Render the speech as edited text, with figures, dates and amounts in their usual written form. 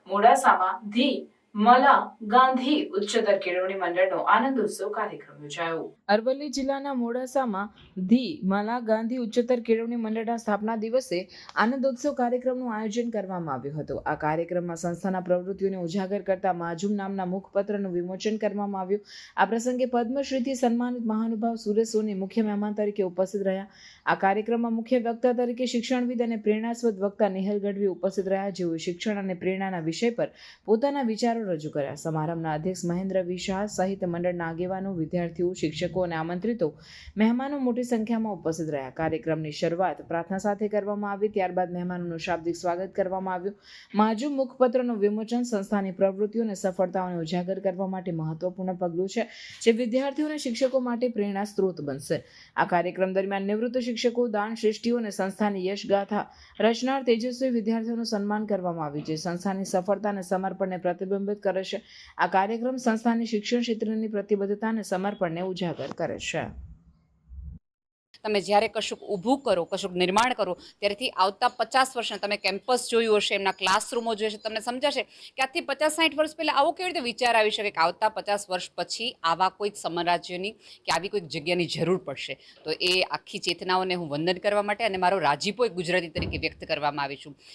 મોડાસામાં ધી મલા ગાંધી ઉચ્ચતર કેળવણી મંડળનો આનંદ ઉત્સવ કાર્યક્રમ યોજાયો। અરવલ્લી જિલ્લાના મોડાસામાં ધી મલા ગાંધી ઉચ્ચતર કેળવણી મંડળના સ્થાપના દિવસે આનંદોત્સવ કાર્યક્રમનું આયોજન કરવામાં આવ્યું હતું। આ કાર્યક્રમમાં સંસ્થાના પ્રવૃત્તિઓને ઉજાગર કરતા માજુમ નામના મુખપત્રનું વિમોચન કરવામાં આવ્યું। આ પ્રસંગે પદ્મશ્રીથી સન્માનિત મહાનુભાવ સુરેશ સોની મુખ્ય મહેમાન તરીકે ઉપસ્થિત રહ્યા। આ કાર્યક્રમમાં મુખ્ય વક્તા તરીકે શિક્ષણવિદ અને પ્રેરણાસ્પદ વક્તા નેહલ ગઢવી ઉપસ્થિત રહ્યા, જેઓએ શિક્ષણ અને પ્રેરણાના વિષય પર પોતાના વિચારો રજૂ કર્યા। સમારંભના અધ્યક્ષ મહેન્દ્ર વી શાહ સહિત મંડળના આગેવાનો, વિદ્યાર્થીઓ, શિક્ષકો અને આમંત્રિતો મહેમાનો મોટી સંખ્યામાં ઉપસ્થિત રહ્યા। કાર્યક્રમની શરૂઆત પ્રાર્થના સાથે કરવામાં આવી, ત્યારબાદ મહેમાનોનું શાબ્દિક સ્વાગત કરવામાં આવ્યું। માજુમ મુખપત્રનું વિમોચન સંસ્થાની પ્રવૃત્તિઓ અને સફળતાઓને ઉજાગર કરવા માટે મહત્વપૂર્ણ પગલું છે, જે વિદ્યાર્થીઓ અને શિક્ષકો માટે પ્રેરણા સ્ત્રોત બનશે। આ કાર્યક્રમ દરમિયાન નિવૃત્ત શિક્ષકો, દાન શ્રેષ્ઠીઓ અને સંસ્થાની યશગાથા રચનાર તેજસ્વી વિદ્યાર્થીઓનું સન્માન કરવામાં આવ્યું, જે સંસ્થાની સફળતા અને સમર્પણને પ્રતિબિંબિત કરે છે। આ કાર્યક્રમ સંસ્થાની શિક્ષણ ક્ષેત્રની પ્રતિબદ્ધતા અને સમર્પણને ઉજાગર કરે છે। તમે જ્યારે કશુંક ઊભું કરો, કશુંક નિર્માણ કરો, ત્યારેથી આવતા 50 વર્ષના તમે કેમ્પસ જોયું હશે, એમના ક્લાસરૂમો જોઈ હશે, તમને સમજાશે કે આજથી 50-60 વર્ષ પહેલાં આવો કેવી રીતે વિચાર આવી શકે કે આવતા 50 વર્ષ પછી આવા કોઈક સામ્રાજ્યની કે આવી કોઈક જગ્યાની જરૂર પડશે। તો એ આખી ચેતનાઓને હું વંદન કરવા માટે અને મારો રાજીપો એક ગુજરાતી તરીકે વ્યક્ત કરવામાં આવી છું।